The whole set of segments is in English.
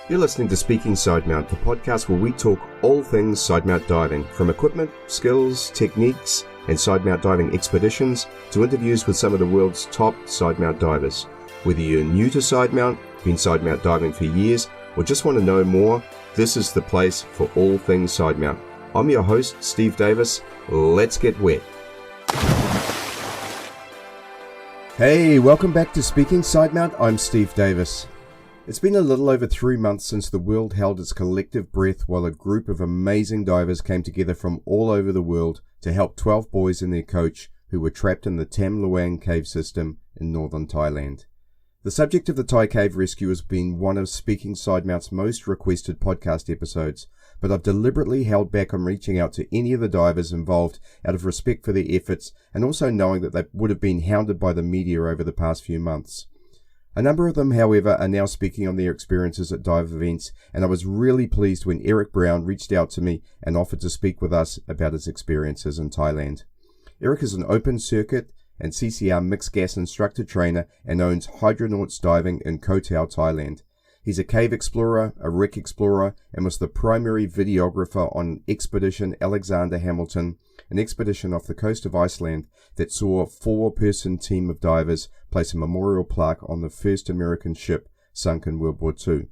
You're listening to Speaking Sidemount, the podcast where we talk all things sidemount diving, from equipment, skills, techniques, and sidemount diving expeditions to interviews with some of the world's top sidemount divers. Whether you're new to sidemount, been sidemount diving for years, or just want to know more, this is the place for all things sidemount. I'm your host, Steve Davis. Let's get wet. Hey, welcome back to Speaking Sidemount. I'm Steve Davis. It's been a little over 3 months since the world held its collective breath while a group of amazing divers came together from all over the world to help 12 boys and their coach who were trapped in the Tam Luang cave system in northern Thailand. The subject of the Thai cave rescue has been one of Speaking Sidemount's most requested podcast episodes, but I've deliberately held back on reaching out to any of the divers involved out of respect for their efforts and also knowing that they would have been hounded by the media over the past few months. A number of them, however, are now speaking on their experiences at dive events, and I was really pleased when Erik Brown reached out to me and offered to speak with us about his experiences in Thailand. Erik is an open circuit and CCR mixed gas instructor trainer and owns Hydronauts Diving in Koh Tao, Thailand. He's a cave explorer, a wreck explorer, and was the primary videographer on Expedition Alexander Hamilton, an expedition off the coast of Iceland that saw a 4-person team of divers place a memorial plaque on the first American ship sunk in World War II.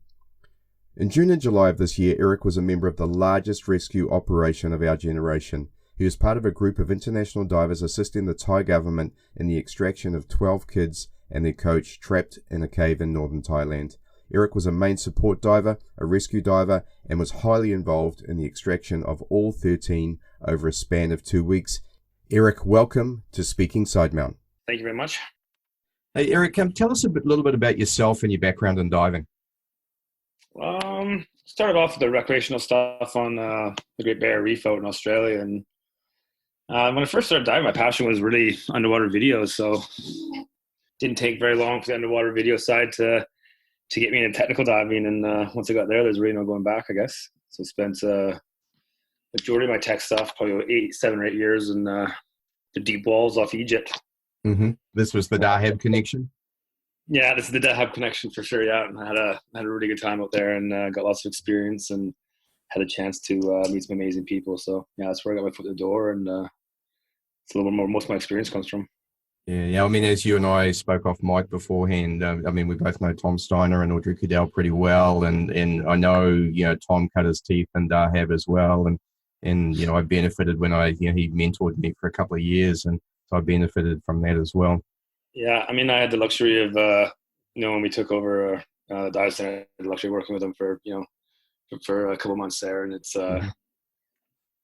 In June and July of this year, Erik was a member of the largest rescue operation of our generation. He was part of a group of international divers assisting the Thai government in the extraction of 12 kids and their coach trapped in a cave in northern Thailand. Erik was a main support diver, a rescue diver, and was highly involved in the extraction of all 13 over a span of 2 weeks. Erik, welcome to Speaking Sidemount. Thank you very much. Hey, Erik, tell us a little bit about yourself and your background in diving. Started off with the recreational stuff on the Great Barrier Reef out in Australia. And when I first started diving, my passion was really underwater videos. So it didn't take very long for the underwater video side to get me into technical diving. And once I got there, there's really no going back, I guess. So I spent the majority of my tech stuff, probably 7 or 8 years in the deep walls off Egypt. Mm-hmm. This was the Dahab connection? Yeah, this is the Dahab connection for sure, yeah. And I had a really good time out there and got lots of experience and had a chance to meet some amazing people. So, yeah, that's where I got my foot in the door, and it's a little bit more most of my experience comes from. Yeah. I mean, as you and I spoke off mic beforehand, we both know Tom Steiner and Audrey Cadell pretty well, and I know, Tom cut his teeth in Dahab as well, and I benefited when he mentored me for a couple of years, and so I benefited from that as well. Yeah, I mean, I had the luxury of, when we took over the dive center, I had the luxury of working with them for a couple of months there, and it's,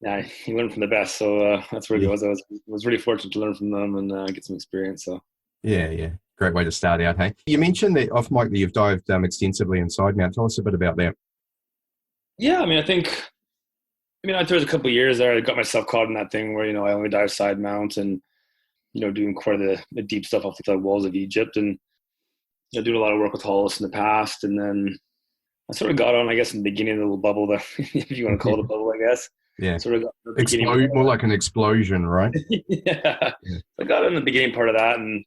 yeah, you learn from the best, so that's where it was. I was really fortunate to learn from them and get some experience. So yeah, great way to start out. Hey, you mentioned that off mic that you've dived extensively in Sidemount. Tell us a bit about that. Yeah, there was a couple of years there. I got myself caught in that thing where I only dive Sidemount and doing quite the deep stuff off the walls of Egypt, and doing a lot of work with Hollis in the past. And then I sort of got on, I guess, in the beginning of the little bubble, that if you want to call it a bubble, I guess. Yeah. Sort of more like an explosion, right? Yeah. I got in the beginning part of that, and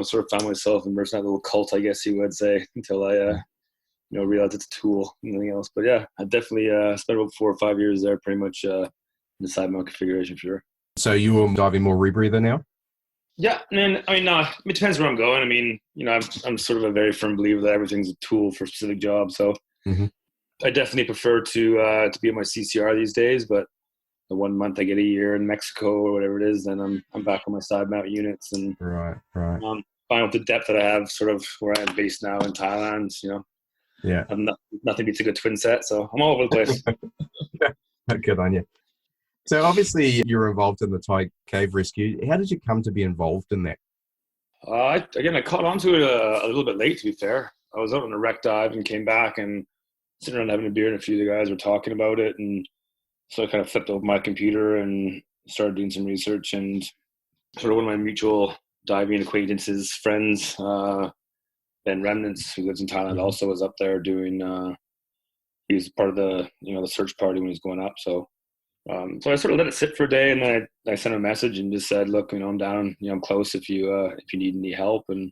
sort of found myself immersed in that little cult, I guess you would say, until I realized it's a tool and nothing else. But yeah, I definitely spent about 4 or 5 years there, pretty much in the Sidemount configuration for sure. So you were diving more rebreather now? Yeah, it depends where I'm going. I'm sort of a very firm believer that everything's a tool for a specific job. So I definitely prefer to be at my CCR these days. But the 1 month I get a year in Mexico or whatever it is, then I'm back on my Sidemount units, and right. Find with the depth that I have, sort of where I'm based now in Thailand. Yeah, nothing beats a good twin set, so I'm all over the place. Good on you. So obviously you're involved in the Thai cave rescue. How did you come to be involved in that? I caught onto it a little bit late, to be fair. I was out on a wreck dive and came back and sitting around having a beer, and a few of the guys were talking about it. And so I kind of flipped open my computer and started doing some research. And sort of one of my mutual diving acquaintances, friends, Ben Remnants, who lives in Thailand, also was up there doing, he was part of the, the search party when he was going up. So I sort of let it sit for a day, and then I sent a message and just said, look, I'm down, I'm close if you need any help. And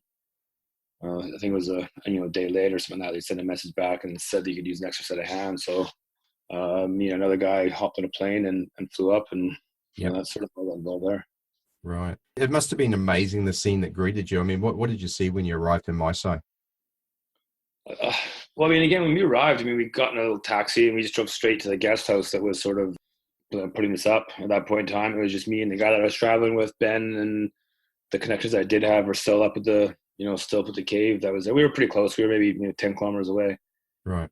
I think it was a day later or something like that. They sent a message back and said that you could use an extra set of hands. So me and another guy hopped on a plane and flew up, and that's sort of all that involved there. Right. It must have been amazing, the scene that greeted you. I mean, what did you see when you arrived in Mysore? Well, I mean, again, when we arrived, we got in a little taxi and we just drove straight to the guest house that was sort of putting this up at that point in time. It was just me and the guy that I was traveling with, Ben, and the connections I did have were still up at the, still up at the cave that was there. We were pretty close. We were maybe 10 kilometers away. Right.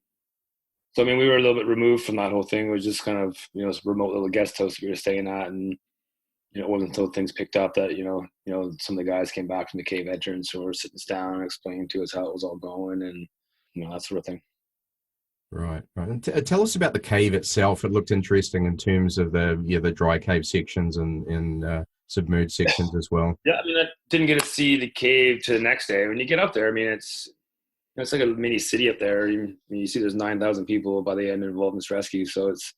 So, we were a little bit removed from that whole thing. It was just kind of, this remote little guest house we were staying at. And, it wasn't until things picked up that, some of the guys came back from the cave entrance and were sitting us down and explaining to us how it was all going and, that sort of thing. Right. And tell us about the cave itself. It looked interesting in terms of the dry cave sections and submerged sections as well. Yeah, I didn't get to see the cave to the next day. When you get up there, it's like a mini city up there. You see there's 9,000 people by the end involved in this rescue. So it's,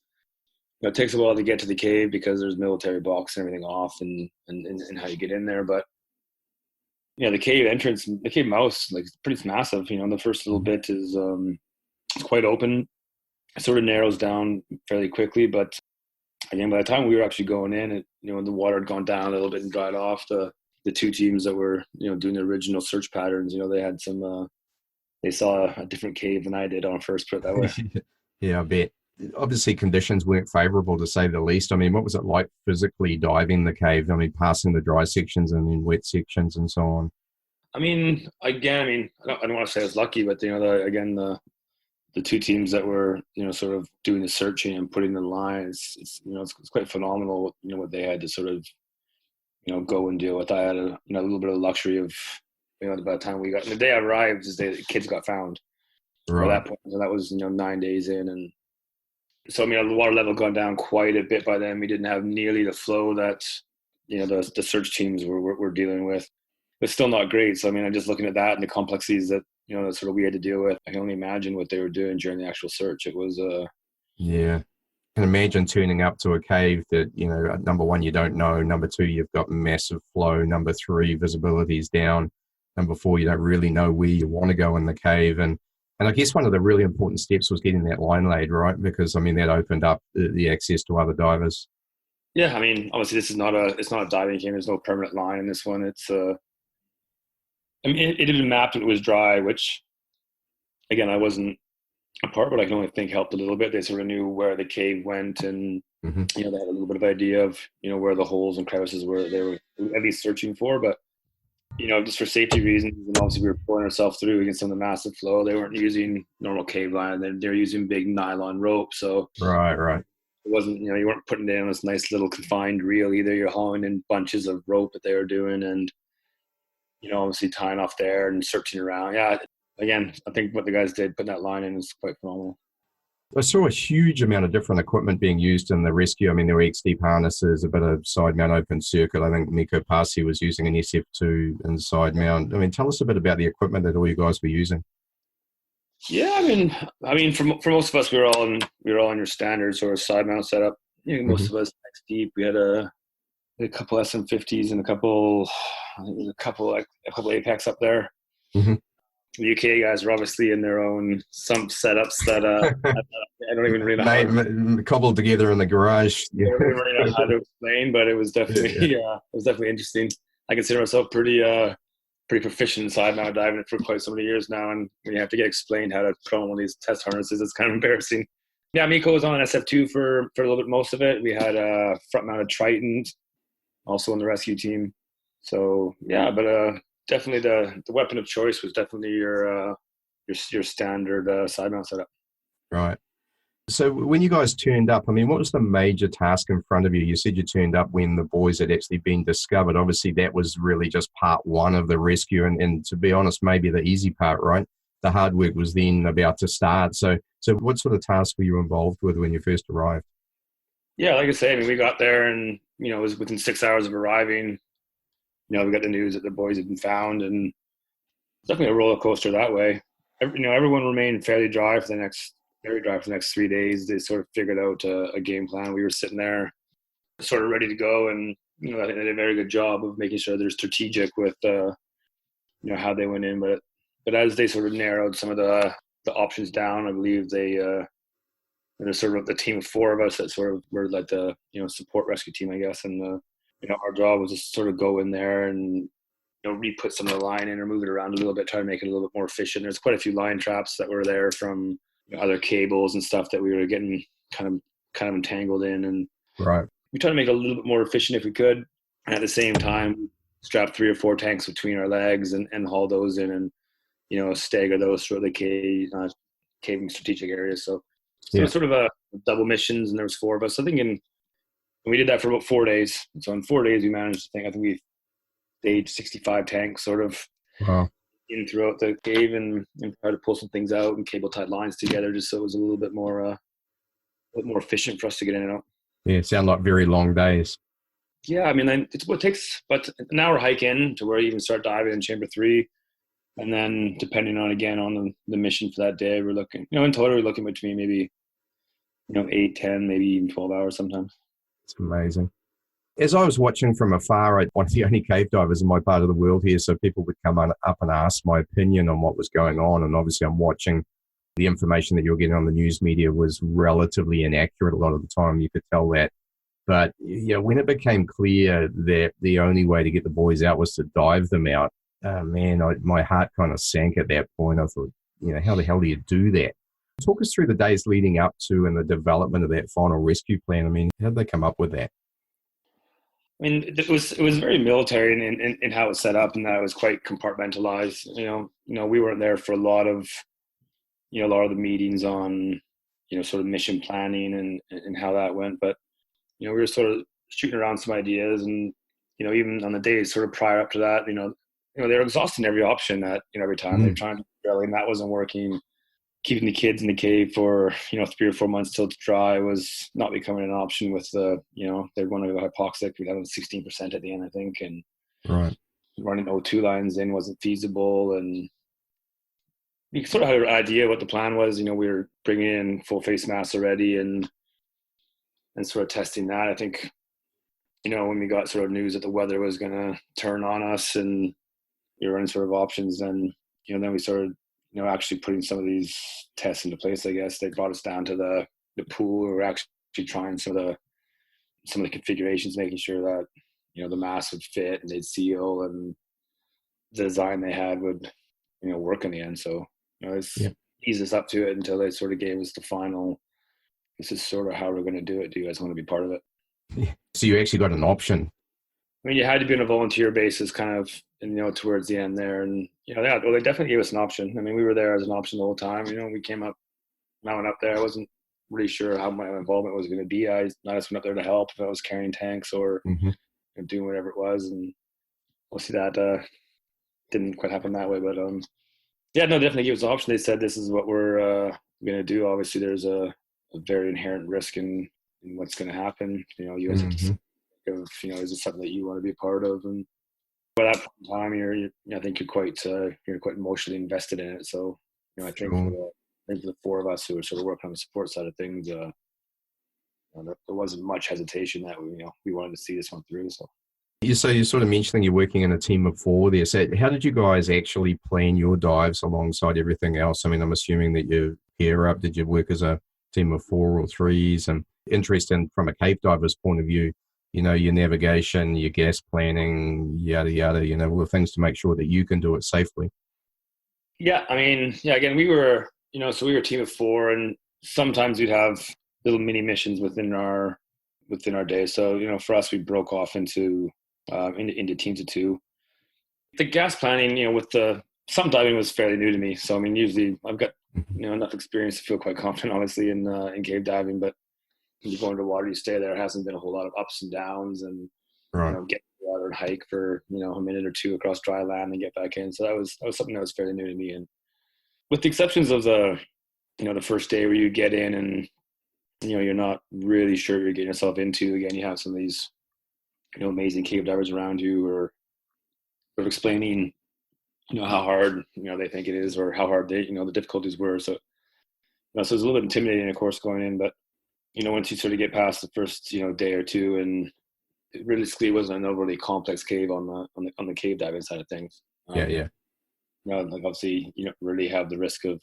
it takes a while to get to the cave because there's military blocks and everything off and how you get in there. But the cave entrance, the cave mouth, it's pretty massive. The first little bit is it's quite open. It sort of narrows down fairly quickly, but again, by the time we were actually going in, the water had gone down a little bit and dried off. The two teams that were doing the original search patterns, they had some they saw a different cave than I did on first, put it that way. Yeah, I bet. Obviously, conditions weren't favorable, to say the least. What was it like physically diving the cave? Passing the dry sections and then wet sections and so on. Again, I don't want to say I was lucky, but the two teams that were sort of doing the searching and putting the lines, it's quite phenomenal. What they had to sort of go and deal with. I had a little bit of luxury of by the time we got, the day I arrived is the day the kids got found. Right. At that point, so that was 9 days in, and so the water level gone down quite a bit by then. We didn't have nearly the flow that the search teams were dealing with. But still not great. So I'm just looking at that and the complexities that that sort of we had to deal with. I can only imagine what they were doing during the actual search. It was yeah. I can imagine turning up to a cave that number one, you don't know. Number two, you've got massive flow. Number three, visibility is down. Number four, you don't really know where you want to go in the cave. And I guess one of the really important steps was getting that line laid, right? Because that opened up the access to other divers. Yeah, obviously this is not a diving cave. There's no permanent line in this one. It's it had been mapped when it was dry, which again I wasn't a part, but I can only think helped a little bit. They sort of knew where the cave went, and they had a little bit of idea of where the holes and crevices were. They were at least searching for, but just for safety reasons, and obviously we were pulling ourselves through against some of the massive flow. They weren't using normal cave line; they're using big nylon rope. So right. It wasn't you weren't putting down this nice little confined reel either. You're hauling in bunches of rope that they were doing, and obviously tying off there and searching around. Yeah, again, I think what the guys did, putting that line in, is quite phenomenal. I saw a huge amount of different equipment being used in the rescue. There were X-Deep harnesses, a bit of side mount open circuit. I think Miko Pasi was using an SF2 inside mount. Tell us a bit about the equipment that all you guys were using. Yeah, for most of us, we were all in your standard sort of side mount setup. Most of us X-Deep. We had a couple SM50s and a couple Apex up there. Mm-hmm. The UK guys are obviously in their own some setups that I don't even really know cobbled together in the garage. Yeah. I don't really know how to explain, but it was definitely it was definitely interesting. I consider myself pretty proficient in side mount diving for quite so many years now, and when you have to get explained how to put on one of these test harnesses, it's kind of embarrassing. Yeah, Miko was on an SF2 for a little bit, most of it. We had a front mounted Triton also on the rescue team. So yeah, but definitely the weapon of choice was definitely your standard side mount setup. Right. So when you guys turned up, what was the major task in front of you? You said you turned up when the boys had actually been discovered. Obviously, that was really just part one of the rescue, and to be honest, maybe the easy part, right? The hard work was then about to start. So what sort of task were you involved with when you first arrived? Yeah, like I say, we got there and, it was within 6 hours of arriving. We got the news that the boys had been found, and definitely a roller coaster that way. Everyone remained fairly dry for the next 3 days. They sort of figured out a game plan. We were sitting there sort of ready to go, and, I think they did a very good job of making sure they're strategic with, how they went in. But but as they sort of narrowed some of the options down, I believe there's sort of the team of four of us that sort of were like the, support rescue team, I guess. And, our job was just sort of go in there and, re-put some of the line in or move it around a little bit, try to make it a little bit more efficient. There's quite a few line traps that were there from other cables and stuff that we were getting kind of entangled in. And Right. we tried to make it a little bit more efficient if we could. And at the same time, strap 3 or 4 tanks between our legs and haul those in and, stagger those through the caving strategic areas. So it was sort of a double missions, and there was 4 of us. I think we did that for about 4 days. So in 4 days, we managed to I think we staged 65 tanks sort of in throughout the cave and tried to pull some things out and cable tied lines together just so it was a little bit more efficient for us to get in and out. Yeah, it sound like very long days. Yeah, I mean, it takes about an hour hike in to where you even start diving in chamber 3. And then depending on the mission for that day, we're looking, in total, we're looking between maybe, 8, 10, maybe even 12 hours sometimes. It's amazing. As I was watching from afar, I'm one of the only cave divers in my part of the world here, so people would come up and ask my opinion on what was going on. And obviously I'm watching the information that you're getting on the news media was relatively inaccurate a lot of the time. You could tell that. But when it became clear that the only way to get the boys out was to dive them out, my heart kind of sank at that point. I thought, how the hell do you do that? Talk us through the days leading up to and the development of that final rescue plan. I mean, how did they come up with that? I mean, it was very military in how it was set up, and that it was quite compartmentalized. We weren't there for a lot of the meetings on, sort of mission planning and how that went. But, we were sort of shooting around some ideas, and, even on the days sort of prior up to that, they were exhausting every option that, every time they were trying to drill, and that wasn't working. Keeping the kids in the cave for, 3 or 4 months till it's dry was not becoming an option with the, they're going to go hypoxic. We had 16% at the end, I think. And running O2 lines in wasn't feasible. And we sort of had an idea what the plan was. We were bringing in full face masks already and sort of testing that. I think, when we got sort of news that the weather was going to turn on us and we were running sort of options, then we started, actually putting some of these tests into place. I guess they brought us down to the pool. We were actually trying some of the configurations, making sure that, the mask would fit and they'd seal and the design they had would, work in the end. So, eased us up to it until they sort of gave us the final, this is sort of how we're going to do it. Do you guys want to be part of it? Yeah. So you actually got an option. I mean, you had to be on a volunteer basis kind of, and, towards the end there. And, they definitely gave us an option. I mean, we were there as an option the whole time. We came up, when I went up there, I wasn't really sure how my involvement was going to be. I just went up there to help if I was carrying tanks or doing whatever it was. And we'll see that didn't quite happen that way. But, definitely gave us an option. They said, this is what we're going to do. Obviously, there's a very inherent risk in what's going to happen. You guys have to think of, is it something that you want to be a part of? And by that point in time, I think you're quite emotionally invested in it. So, I think for the 4 of us who were sort of working on the support side of things, there wasn't much hesitation that we wanted to see this one through. So. So you're sort of mentioning you're working in a team of 4 there. So how did you guys actually plan your dives alongside everything else? I mean, I'm assuming that you pair up. Did you work as a team of 4 or 3s? And interesting from a cave diver's point of view, your navigation, your gas planning, yada, yada, all the things to make sure that you can do it safely. Yeah. I mean, again, we were, so we were a team of 4, and sometimes we'd have little mini missions within our day. So, for us, we broke off into teams of 2. The gas planning, with some diving was fairly new to me. So, I mean, usually I've got, enough experience to feel quite confident, obviously, in cave diving, but when you go into water, you stay there. It hasn't been a whole lot of ups and downs and, get in the water and hike for, a minute or 2 across dry land and get back in. So that was something that was fairly new to me. And with the exceptions of the first day where you get in and, you're not really sure you're getting yourself into, again, you have some of these, amazing cave divers around you who are sort of explaining, how hard, they think it is or how hard they, the difficulties were. So, so it's a little bit intimidating, of course, going in, but, once you sort of get past the first, day or 2, and it realistically wasn't an overly complex cave on the cave diving side of things. Yeah. like obviously you don't really have the risk of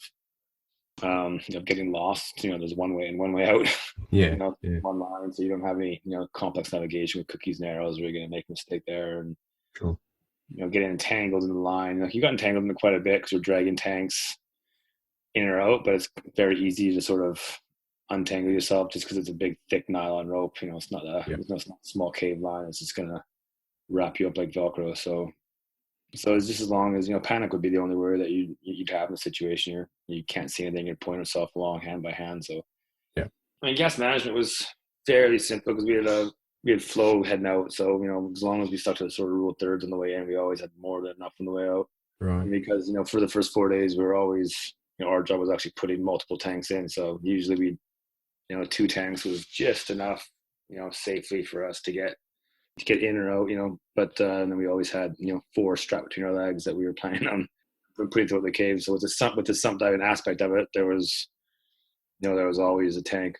getting lost. There's one way in, one way out. Yeah. Yeah. One line, so you don't have any complex navigation with cookies and arrows where you're going to make a mistake there, and Sure. getting entangled in the line. You got entangled in quite a bit because we're dragging tanks in or out, but it's very easy to sort of untangle yourself just because it's a big thick nylon rope. It's not it's not a small cave line. It's just gonna wrap you up like Velcro. So it's just as long as panic would be the only worry that you'd have in a situation. You can't see anything. You're pointing yourself along hand by hand. So yeah, I mean, gas management was fairly simple because we had flow heading out. So as long as we stuck to the sort of rule of thirds on the way in, we always had more than enough on the way out. Right. And because for the first 4 days, we were always our job was actually putting multiple tanks in. So usually we 2 tanks was just enough safely for us to get in or out, but then we always had 4 strapped between our legs that we were planning on putting through the cave. So with the sump diving aspect of it, there was always a tank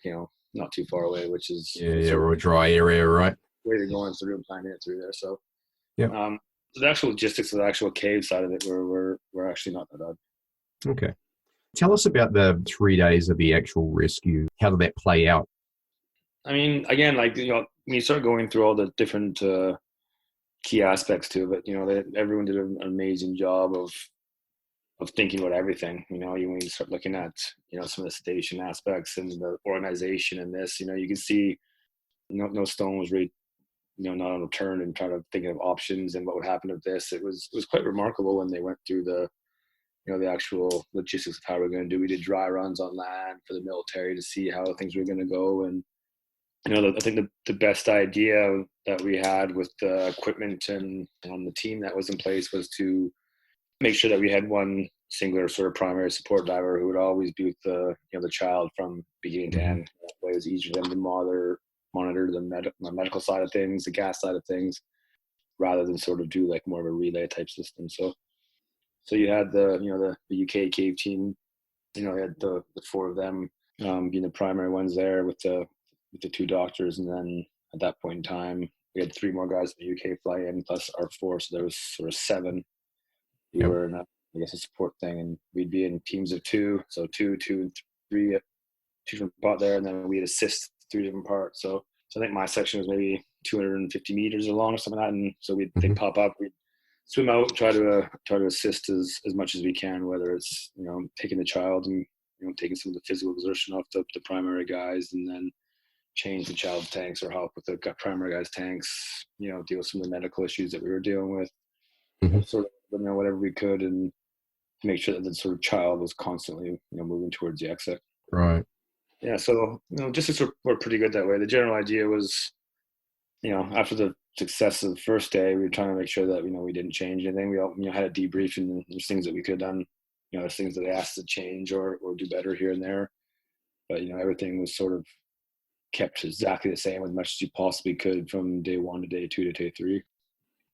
not too far away, which is or a dry area, right? Way to go through and planning it through there. So yeah, so the actual logistics of the actual cave side of it were actually not that bad. Okay. Tell us about the 3 days of the actual rescue. How did that play out? I mean, again, like, when you start going through all the different key aspects to it, everyone did an amazing job of thinking about everything. When you start looking at, some of the station aspects and the organization and this, you can see no stone was really, not unturned and trying to think of options and what would happen if this. It was quite remarkable when they went through the actual logistics of how we're going to do. We did dry runs on land for the military to see how things were going to go. And, I think the best idea that we had with the equipment and on the team that was in place was to make sure that we had one singular sort of primary support diver who would always be with the child from beginning to end. That way it was easier for them to monitor the medical side of things, the gas side of things, rather than sort of do like more of a relay type system. So you had the UK cave team, you had the 4 of them being the primary ones there with the 2 doctors, and then at that point in time we had 3 more guys in the UK fly in plus our 4, so there was sort of 7. We were in a support thing, and we'd be in teams of 2, so 2 and 3 at 2 different parts there, and then we'd assist 3 different parts. So I think my section was maybe 250 meters along or something like that, and so they'd pop up, we'd swim out, try to assist as much as we can, whether it's taking the child and taking some of the physical exertion off the primary guys, and then change the child's tanks or help with the primary guys' tanks, deal with some of the medical issues that we were dealing with, sort of whatever we could, and make sure that the sort of child was constantly moving towards the exit. Right. Yeah. So logistics were pretty good that way. The general idea was, after the success of the first day, we were trying to make sure that we didn't change anything. We all had a debrief, and there's things that we could have done. There's things that they asked to change or do better here and there, but everything was sort of kept exactly the same as much as you possibly could from day 1 to day 2 to day 3.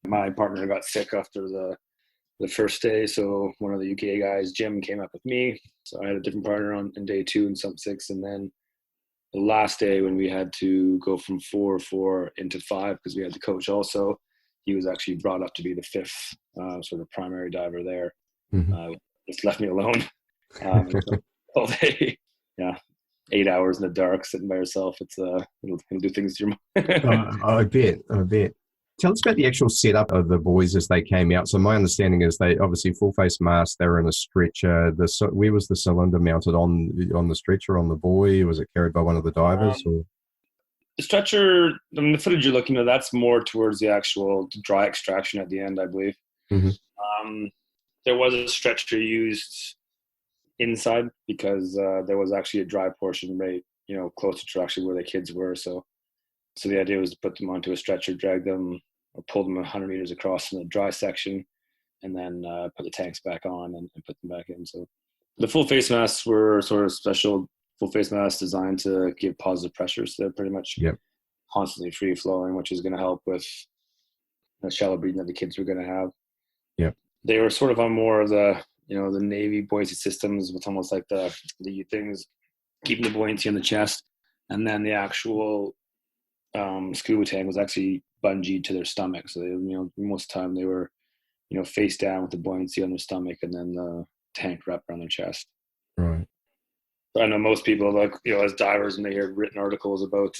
My partner got sick after the first day, so one of the UK guys, Jim, came up with me. So I had a different partner on day 2 and sump 6, and then the last day when we had to go from 4 into 5 because we had the coach also, he was actually brought up to be the 5th sort of primary diver there. Just left me alone all day. Yeah. 8 hours in the dark sitting by yourself. It'll do things to your mind. I bet. Tell us about the actual setup of the boys as they came out. So my understanding is they obviously full face mask. They were in a stretcher. Where was the cylinder mounted on the stretcher on the buoy? Was it carried by one of the divers? Or? The stretcher, the footage you're looking at, that's more towards the actual dry extraction at the end, I believe. There was a stretcher used inside because there was actually a dry portion right closer to actually where the kids were, so the idea was to put them onto a stretcher, drag them or pull them 100 meters across in the dry section, and then put the tanks back on and put them back in. So the full face masks were sort of special full face masks designed to give positive pressure, so they're pretty much constantly free flowing, which is going to help with the shallow breathing that the kids were going to have. They were sort of on more of the the Navy buoyancy systems with almost like the things keeping the buoyancy on the chest, and then the actual scuba tank was actually bungeed to their stomach. So they, most of the time they were face down with the buoyancy on their stomach and then the tank wrapped around their chest. Right. But I know most people, like, as divers, when they hear written articles about,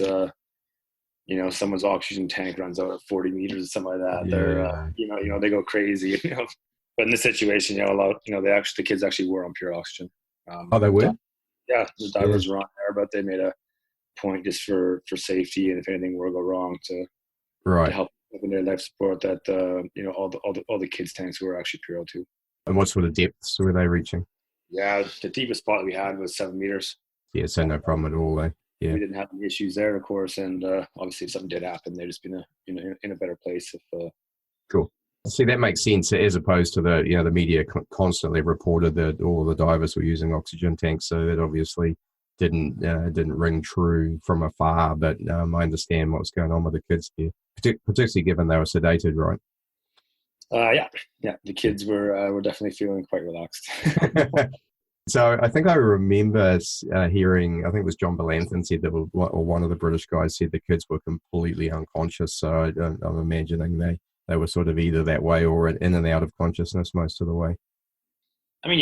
someone's oxygen tank runs out at 40 meters or something like that, they're, they go crazy, But in this situation, a lot, the kids actually were on pure oxygen. Oh, they were? Yeah, the divers were on there, but they made a point just for safety, and if anything were to go wrong, to help in their life support, that all the kids' tanks were actually pure O2. And what sort of depths were they reaching? Yeah, the deepest spot we had was 7 meters. Yeah, so no problem at all, eh? Yeah. We didn't have any issues there, of course, and obviously if something did happen, they'd just be in a better place. Cool. See, that makes sense, as opposed to the media constantly reported that all the divers were using oxygen tanks, so that obviously didn't ring true from afar. But I understand what's going on with the kids here, particularly given they were sedated, right? Yeah. The kids were definitely feeling quite relaxed. So I think I remember hearing, I think it was John Bellanthan said that, or one of the British guys said the kids were completely unconscious. So I'm imagining they were sort of either that way or in and out of consciousness most of the way. They were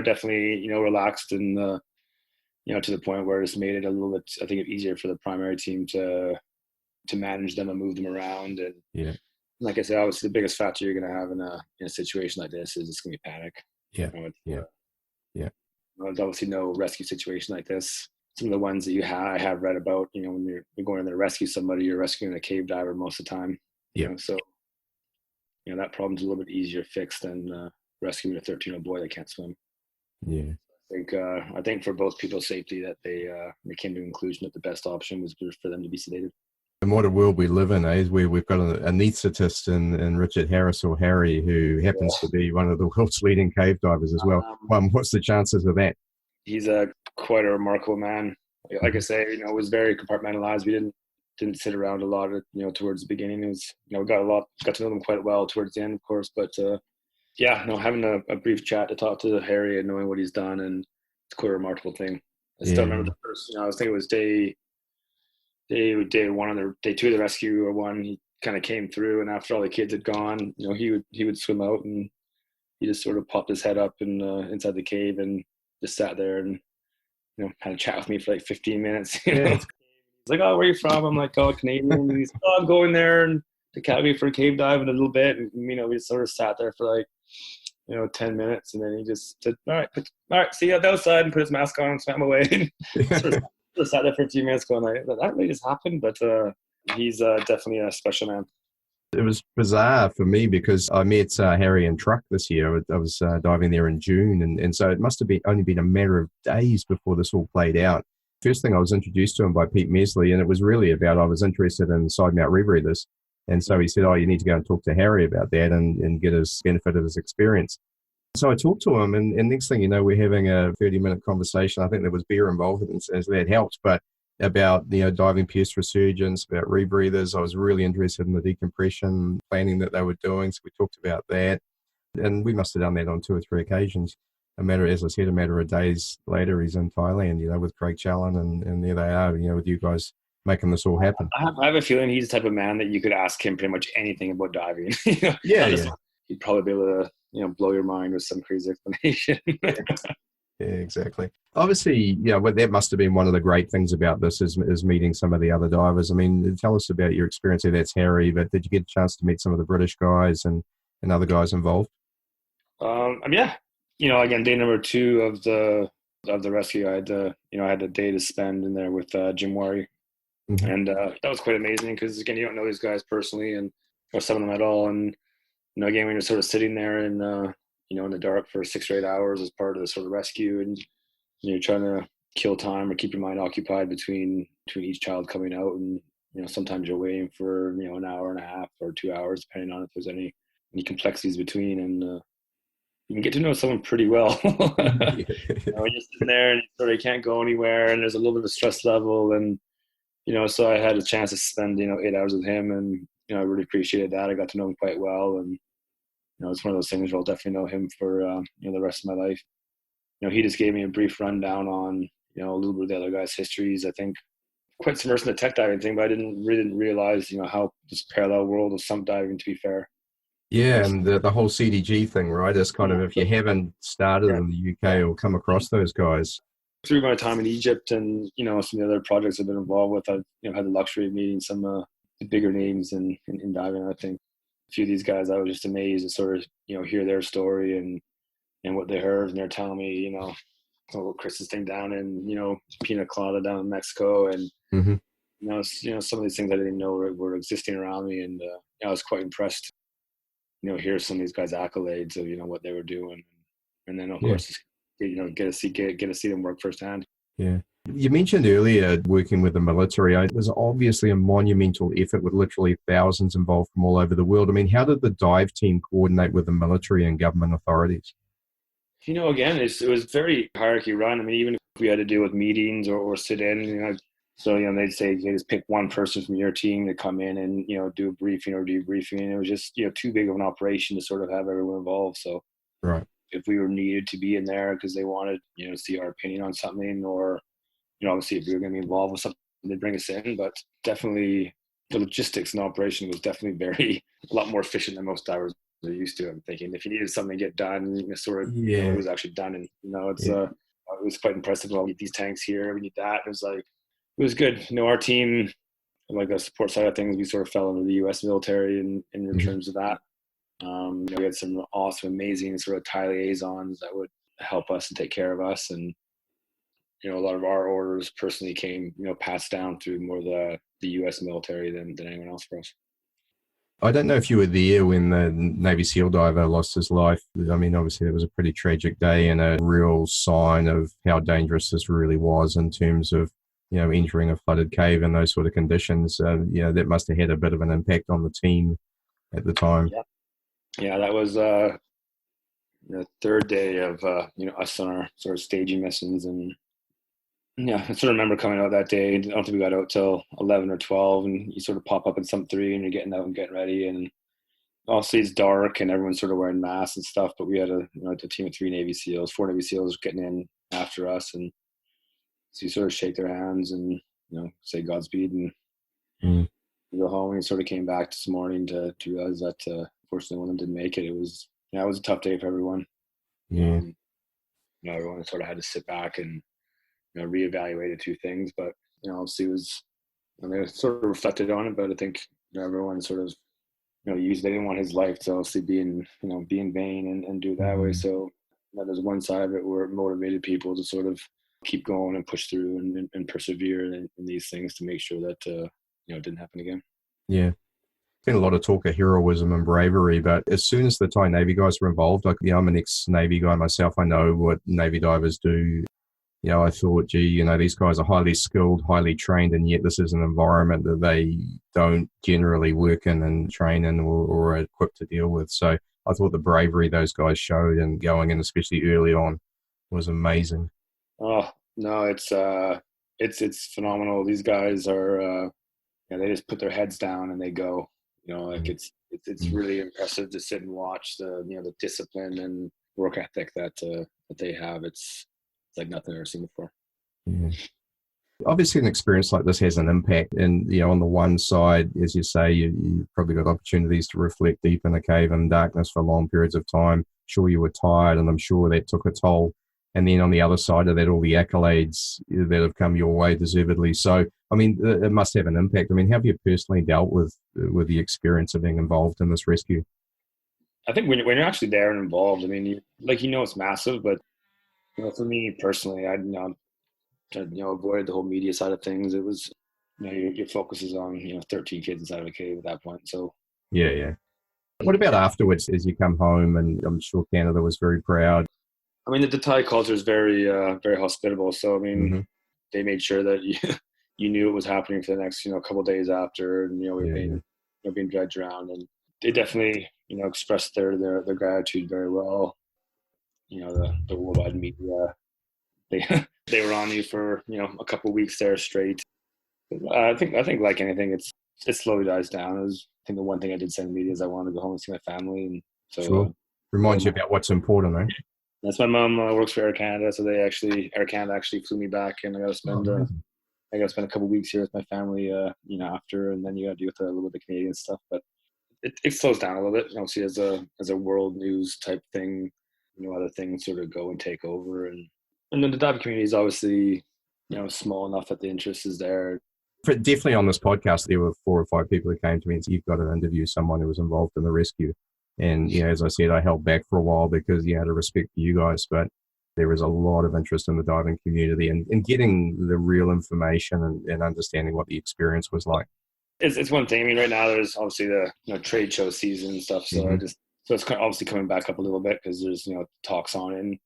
definitely, relaxed and, to the point where it's made it a little bit, I think, easier for the primary team to manage them and move them around. And yeah, like I said, obviously the biggest factor you're going to have in a situation like this is it's going to be panic. Yeah. There's obviously no rescue situation like this. Some of the ones that I have read about, when you're going in there to rescue somebody, you're rescuing a cave diver most of the time. Yeah. So, that problem's a little bit easier fixed than rescuing a 13-year-old boy that can't swim. Yeah. I think for both people's safety that they came to the conclusion that the best option was for them to be sedated. And what a world we live in, eh? We've got a anaesthetist in Richard Harris, or Harry, who happens to be one of the world's leading cave divers as well. What's the chances of that? He's quite a remarkable man. Like I say, it was very compartmentalized. We didn't sit around a lot, towards the beginning. It was, got to know them quite well towards the end, of course. But having a brief chat to talk to Harry and knowing what he's done, and it's quite a remarkable thing. I still remember the first, I was thinking it was day one or day two of the rescue, or one, he kind of came through, and after all the kids had gone, he would swim out, and he just sort of popped his head up and inside the cave and just sat there and had a chat with me for like 15 minutes. He's like, "Oh, where are you from?" I'm like, "Oh, Canadian." And he's, "Oh, I'm going there and to Calgary for a cave dive in a little bit." And we just sort of sat there for like 10 minutes, and then he just said, all right, see you at the outside," and put his mask on and swam away. Sort of sat there for a few minutes going, like, that really just happened. But he's definitely a special man. It was bizarre for me because I met Harry in Truck this year. I was diving there in June, and so it must have only been a matter of days before this all played out. First thing, I was introduced to him by Pete Mesley, and it was really about, I was interested in side mount rebreathers. And so he said, "Oh, you need to go and talk to Harry about that and get his benefit of his experience." So I talked to him, and next thing you know, we're having a 30-minute conversation. I think there was beer involved, and so that helped. But about diving pierce resurgence, about rebreathers. I was really interested in the decompression planning that they were doing, so we talked about that. And we must have done that on 2 or 3 occasions. As I said, a matter of days later, he's in Thailand, with Craig Challen, and there they are, with you guys making this all happen. I have a feeling he's the type of man that you could ask him pretty much anything about diving. He'd probably be able to, blow your mind with some crazy explanation. Yeah, exactly. Obviously, that must have been one of the great things about this is meeting some of the other divers. I mean, tell us about your experience here. That's Harry, but did you get a chance to meet some of the British guys and other guys involved? Again, day number 2 of the rescue, I had a day to spend in there with Jim Wari. Mm-hmm. And that was quite amazing because, again, you don't know these guys personally or some of them at all. And, again, when you're sort of sitting there and, in the dark for 6 or 8 hours as part of the sort of rescue, and you're trying to kill time or keep your mind occupied between each child coming out. And, sometimes you're waiting for, an hour and a half or 2 hours, depending on if there's any complexities between. And you can get to know someone pretty well. When you're sitting there and you sort of can't go anywhere and there's a little bit of stress level. And, so I had a chance to spend, 8 hours with him, and, I really appreciated that. I got to know him quite well. And, it's one of those things where I'll definitely know him for, the rest of my life. He just gave me a brief rundown on, a little bit of the other guys' histories. I think quite immersed in the tech diving thing, but I really didn't realize, how this parallel world of sump diving, to be fair. Yeah, and the whole CDG thing, right? Is kind of if you haven't started Yeah, in the UK or come across those guys. through my time in Egypt and some of the other projects I've been involved with, I've had the luxury of meeting some the bigger names in diving. I think a few of these guys, I was just amazed to sort of hear their story and what they heard, and they're telling me Chris's thing down in Pina Colada down in Mexico, and Hmm. some of these things I didn't know were existing around me, and I was quite impressed. Hear some of these guys' accolades of what they were doing, and then of Yeah, course get to see them work firsthand. yeah. You mentioned earlier working with the military. It was obviously a monumental effort with literally thousands involved from all over the world. I mean, how did the dive team coordinate with the military and government authorities? Again, it was very hierarchy run. I mean, even if we had to deal with meetings or sit in, so they'd say, "Okay, just pick one person from your team to come in and do a briefing or debriefing." And it was just too big of an operation to sort of have everyone involved. So Right. if we were needed to be in there because they wanted to see our opinion on something, or obviously if we were going to be involved with something, they'd bring us in. But definitely the logistics and operation was definitely a lot more efficient than most divers are used to. I'm thinking if you needed something to get done, sort of it Yeah. was actually done, and Yeah. it was quite impressive. Well, we need these tanks here, we need that. It was like it was good. Our team, like the support side of things, we sort of fell under the U.S. military in Mhm. terms of that. We had some awesome, amazing sort of Thai liaisons that would help us and take care of us, and a lot of our orders personally came passed down through more the U.S. military than anyone else for us. I don't know if you were there when the Navy SEAL diver lost his life. I mean, obviously, it was a pretty tragic day and a real sign of how dangerous this really was in terms of, entering a flooded cave in those sort of conditions. That must have had a bit of an impact on the team at the time. Yeah, yeah, that was the third day of us on our sort of staging missions, and yeah, I sort of remember coming out that day. I don't think we got out till 11 or 12, and you sort of pop up at some 3, and you're getting out and getting ready, and obviously it's dark, and everyone's sort of wearing masks and stuff. But we had a team of 4 Navy SEALs getting in after us, and so you sort of shake their hands and say Godspeed, and Mm. you go home. And you sort of came back this morning to realize that unfortunately one of them didn't make it. It was it was a tough day for everyone. Yeah. Everyone sort of had to sit back and reevaluate a few things, but obviously it was. I mean, I sort of reflected on it, but I think everyone sort of used they didn't want his life to obviously be in vain and do it that way. Mm. So there's one side of it where it motivated people to sort of keep going and push through and persevere in these things to make sure that it didn't happen again. Yeah. Been a lot of talk of heroism and bravery, but as soon as the Thai Navy guys were involved, like, I'm an ex-Navy guy myself. I know what Navy divers do. I thought, gee, these guys are highly skilled, highly trained, and yet this is an environment that they don't generally work in and train in or are equipped to deal with. So I thought the bravery those guys showed and going in, especially early on, was amazing. Oh no, it's phenomenal. These guys are they just put their heads down and they go. Like it's Mm. really impressive to sit and watch the discipline and work ethic that they have. It's like nothing I've ever seen before. Yeah. Obviously, an experience like this has an impact. And, on the one side, as you say, you probably got opportunities to reflect deep in a cave in darkness for long periods of time. Sure, you were tired, and I'm sure that took a toll. And then on the other side of that, all the accolades that have come your way deservedly. So, I mean, it must have an impact. I mean, how have you personally dealt with the experience of being involved in this rescue? I think when you're actually there and involved, I mean, it's massive, but for me personally, I avoided the whole media side of things. It was your focus is on 13 kids inside of a cave at that point. So Yeah, yeah. What about afterwards as you come home? And I'm sure Canada was very proud. I mean, the Thai culture is very hospitable. So I mean, Hmm. they made sure that you knew what was happening for the next couple of days after, and we were Yeah, yeah. being dragged around, and they definitely expressed their gratitude very well. The worldwide media, they they were on you for a couple of weeks there straight. I think like anything, it slowly dies down. It was, I think the one thing I did say in the media is I wanted to go home and see my family, and so Sure. Reminds you about what's important, eh? that's my mom works for Air Canada, so Air Canada actually flew me back, and Oh, amazing. I got to spend a couple of weeks here with my family, after, and then you got to deal with a little bit of Canadian stuff. But it slows down a little bit, obviously, as a world news type thing. Other things sort of go and take over, and then the dive community is obviously small enough that the interest is there. Definitely on this podcast, there were 4 or 5 people who came to me and said, "You've got to interview someone who was involved in the rescue." And as I said, I held back for a while because out of respect for you guys, but there was a lot of interest in the diving community and getting the real information and understanding what the experience was like. It's one thing. I mean, right now there's obviously the trade show season and stuff, so so it's obviously coming back up a little bit because there's talks on it, and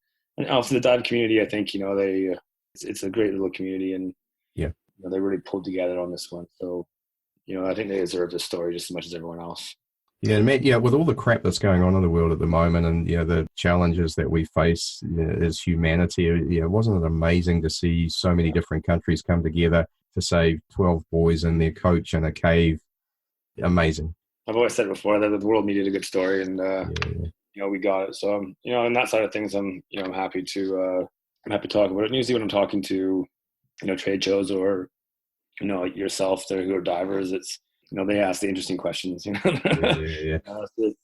obviously the dive community. I think it's a great little community, and they really pulled together on this one. So I think they deserve this story just as much as everyone else. Yeah, Matt, with all the crap that's going on in the world at the moment and, the challenges that we face as humanity, wasn't it amazing to see so many different countries come together to save 12 boys and their coach in a cave? Amazing. I've always said before that the world needed a good story, and, we got it. So, on that side of things, I'm happy to talk about it. And usually when I'm talking to, trade shows or, yourself there who are divers, it's, they ask the interesting questions, because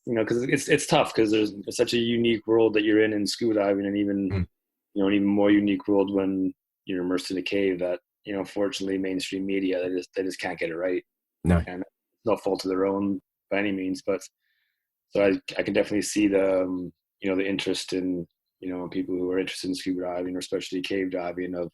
it's tough because there's such a unique world that you're in scuba diving, and even, an even more unique world when you're immersed in a cave that, unfortunately mainstream media, they just can't get it right. No. And no fault of their own by any means, but so I can definitely see the, the interest in, people who are interested in scuba diving, or especially cave diving, of,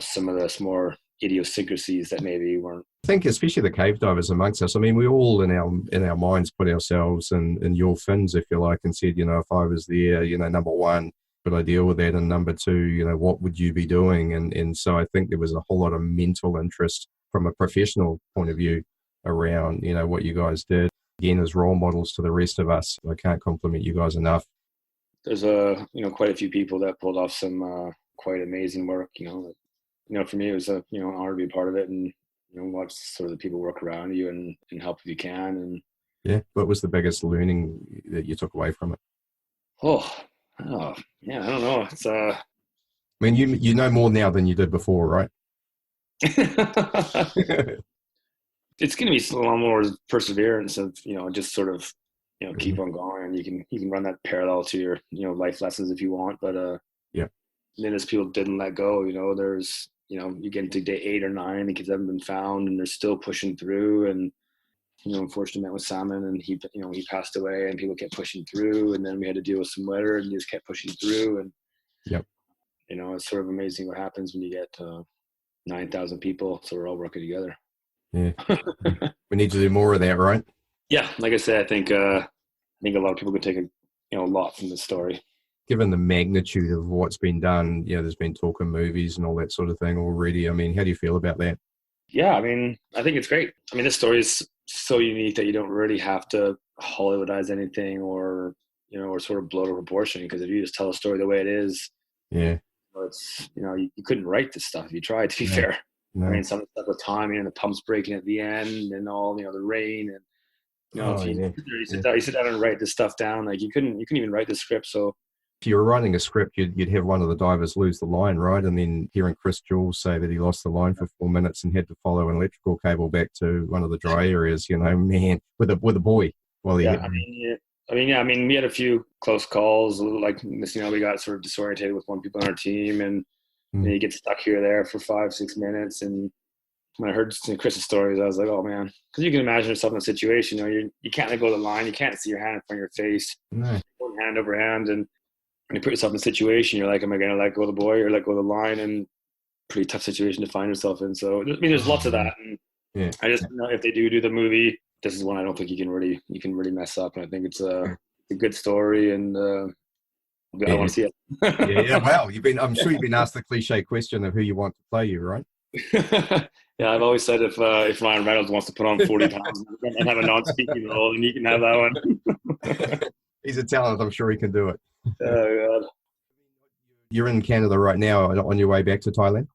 some of the more idiosyncrasies that maybe weren't. I think especially the cave divers amongst us, I mean, we all in our minds put ourselves in your fins, if you like, and said, if I was there, number one, could I deal with that? And number two, what would you be doing? And so I think there was a whole lot of mental interest from a professional point of view around, what you guys did. Again, as role models to the rest of us. I can't compliment you guys enough. There's quite a few people that pulled off some quite amazing work, for me, it was an honor to be a part of it, and watch sort of the people work around you and help if you can. And what was the biggest learning that you took away from it? I don't know. It's I mean, you know more now than you did before, right? It's going to be a lot more perseverance of just sort of keep on going, and you can run that parallel to your life lessons if you want, but then as people didn't let go, there's you get into day 8 or 9, the kids haven't been found, and they're still pushing through. And unfortunately, met with Salmon, and he passed away, and people kept pushing through. And then we had to deal with some weather, and he just kept pushing through. And it's sort of amazing what happens when you get 9,000 people, so we're all working together. Yeah, we need to do more of that, right? Yeah, like I said, I think a lot of people could take a lot from this story. Given the magnitude of what's been done, there's been talk of movies and all that sort of thing already. I mean, how do you feel about that? Yeah, I mean, I think it's great. I mean, this story is so unique that you don't really have to Hollywoodize anything or sort of blow to proportion, because if you just tell a story the way it is, it's, you couldn't write this stuff if you tried, to be fair. No. I mean, some of the stuff with timing and the pumps breaking at the end and all, the rain, and, you sit down and write this stuff down, like you couldn't even write the script. So if you were writing a script, you'd have one of the divers lose the line, right? And then hearing Chris Jules say that he lost the line for 4 minutes and had to follow an electrical cable back to one of the dry areas, man, with a boy. While he I mean, we had a few close calls, like this. We got sort of disorientated with one people on our team, and you get stuck here or there for 5-6 minutes. And when I heard Chris's stories, I was like, oh man, because you can imagine yourself in a situation, you can't let go of the line, you can't see your hand in front of your face, hand over hand, and when you put yourself in a situation, you're like, am I going to let go of the boy or let go of the line? And pretty tough situation to find yourself in. So, I mean, there's lots of that. And I just if they do the movie, this is one I don't think you can really mess up. And I think it's a good story, and I want to see it. Well, I'm sure you've been asked the cliche question of who you want to play you, right? Yeah, I've always said if Ryan Reynolds wants to put on 40 pounds and have a non-speaking role, then you can have that one. He's a talent. I'm sure he can do it. Oh, God. You're in Canada right now, on your way back to Thailand?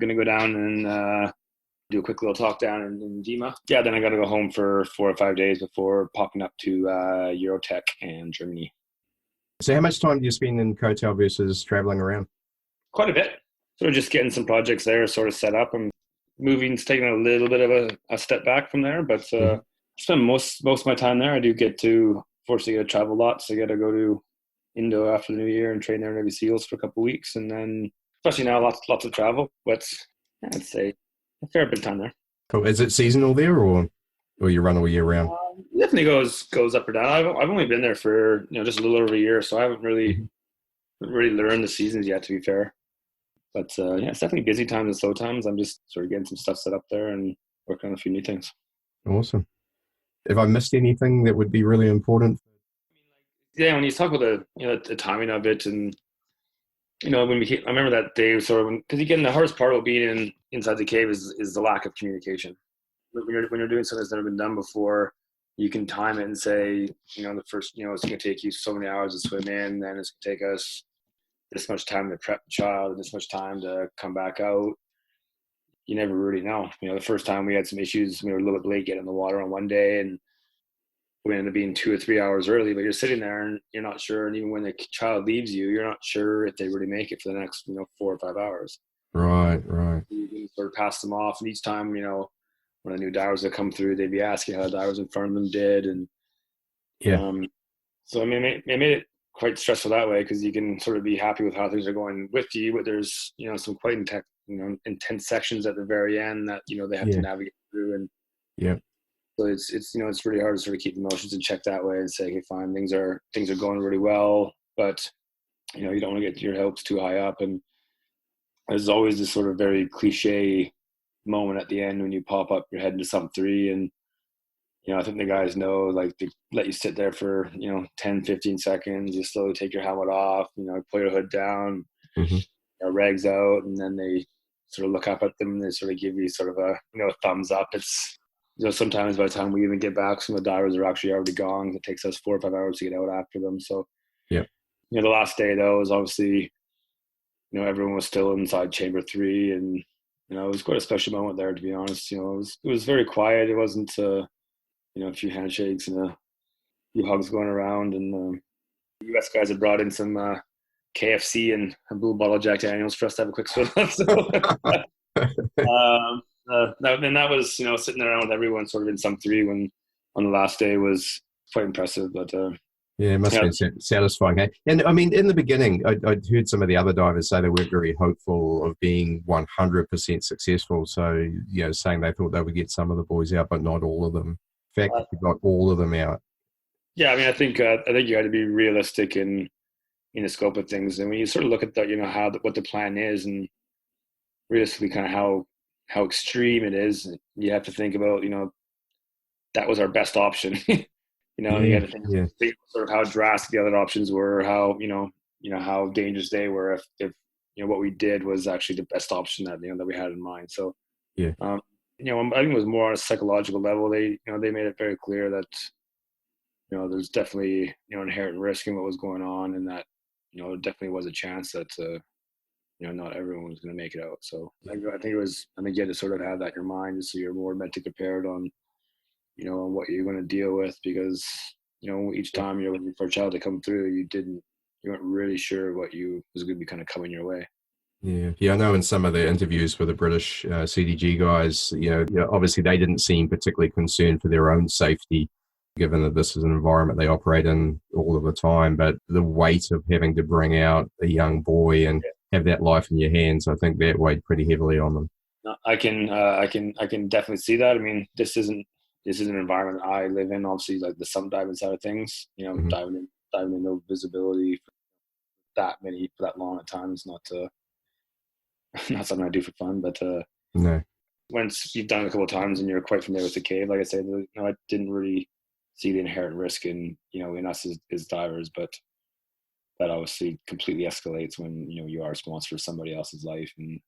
I'm going to go down and do a quick little talk down in Dima. Yeah, then I got to go home for 4 or 5 days before popping up to Eurotech and Germany. So how much time do you spend in Kotel versus traveling around? Quite a bit. Sort of just getting some projects there sort of set up. And moving's taking a little bit of a step back from there, but spend most of my time there. I do get to fortunately get to travel a lot, so I get to go to Indo after the new year and train there in Navy SEALs for a couple of weeks, and then especially now lots of travel. But yeah, I'd say a fair bit of time there. Cool. Is it seasonal there, or you run all year round? Definitely goes up or down. I've only been there for just a little over a year, so I haven't really learned the seasons yet, to be fair. But yeah, it's definitely busy times and slow times. I'm just sort of getting some stuff set up there and working on a few new things. Awesome. Have I missed anything that would be really important? Yeah, when you talk about the timing of it, and I remember that day sort of because again the hardest part of being inside the cave is the lack of communication. When you're doing something that's never been done before, you can time it and say, the first, it's going to take you so many hours to swim in, then it's going to take us this much time to prep the child and this much time to come back out. You never really know. The first time we had some issues, we were a little bit late getting in the water on one day, and we ended up being 2 or 3 hours early, but you're sitting there and you're not sure. And even when the child leaves you, you're not sure if they really make it for the next, 4 or 5 hours. Right. You sort of pass them off. And each time, when the new divers would come through, they'd be asking how the divers in front of them did. And yeah. So, I mean, it made it quite stressful that way, because you can sort of be happy with how things are going with you, but there's, some quite intense sections at the very end that, they have to navigate through. And yeah. So it's really hard to sort of keep emotions in check that way and say, okay, fine, things are going really well, but you don't want to get your hopes too high up. And there's always this sort of very cliche moment at the end when you pop up your head into sub 3, and I think the guys know, like, they let you sit there for 10, 15 seconds. You slowly take your helmet off, pull your hood down, rags out, and then they sort of look up at them and they sort of give you sort of a a thumbs up. It's sometimes by the time we even get back, some of the divers are actually already gone. It takes us 4 or 5 hours to get out after them. So, yeah. The last day though was obviously, everyone was still inside chamber 3, and it was quite a special moment there, to be honest. It was very quiet. It wasn't a few handshakes and a few hugs going around, and the US guys had brought in some KFC and a blue bottle of Jack Daniels for us to have a quick swim up. So, that was sitting around with everyone sort of in sub 3 when on the last day was quite impressive. But yeah, it must have been satisfying. Hey? And I mean, in the beginning, I'd heard some of the other divers say they weren't very hopeful of being 100% successful. So, saying they thought they would get some of the boys out, but not all of them. In fact, you got all of them out. Yeah, I mean, I think you got to be realistic in the scope of things, and when you sort of look at that, what the plan is, and realistically, kind of how extreme it is, you have to think about that was our best option. You got to think sort of how drastic the other options were, how how dangerous they were, if what we did was actually the best option that that we had in mind. So yeah. I think it was more on a psychological level. They made it very clear that there's definitely inherent risk in what was going on, and that there definitely was a chance that not everyone was going to make it out. So I think you had to sort of have that in your mind, just so you're more mentally prepared on on what you're going to deal with, because each time you're looking for a child to come through, you weren't really sure what was going to be kind of coming your way. Yeah. I know in some of the interviews with the British CDG guys, obviously they didn't seem particularly concerned for their own safety, given that this is an environment they operate in all of the time. But the weight of having to bring out a young boy and have that life in your hands, I think that weighed pretty heavily on them. I can definitely see that. I mean, this isn't an environment I live in. Obviously, like the sump diving side of things, diving in no visibility for that long at times, not something I do for fun. But no. Once you've done it a couple of times and you're quite familiar with the cave, like I said, I didn't really see the inherent risk in us as divers, but that obviously completely escalates when you are responsible for somebody else's life, and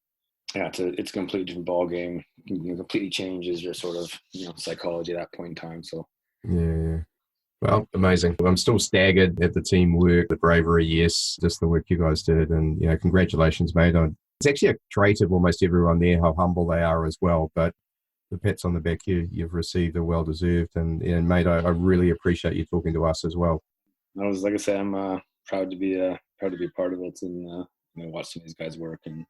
it's a completely different ball game. It completely changes your sort of psychology at that point in time. So yeah. Well, amazing. I'm still staggered at the teamwork, the bravery, yes, just the work you guys did, and congratulations, mate. It's actually a trait of almost everyone there how humble they are as well. But the pats on the back you've received are well deserved, and mate, I really appreciate you talking to us as well. Like I said, I'm proud to be part of it, and watch some of these guys work. And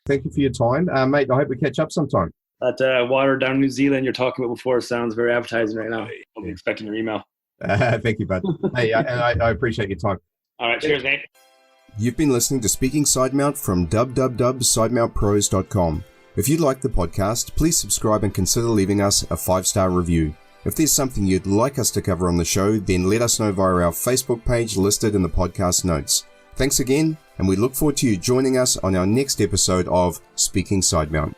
thank you for your time, mate. I hope we catch up sometime. That water down in New Zealand you're talking about before sounds very appetizing right now. I'll be expecting your email. Thank you, bud. Hey, and I appreciate your time. All right, cheers, Nate. You've been listening to Speaking Side Mount from www.sidemountpros.com. If you like the podcast, please subscribe and consider leaving us a 5-star review. If there's something you'd like us to cover on the show, then let us know via our Facebook page listed in the podcast notes. Thanks again, and we look forward to you joining us on our next episode of Speaking Side Mount.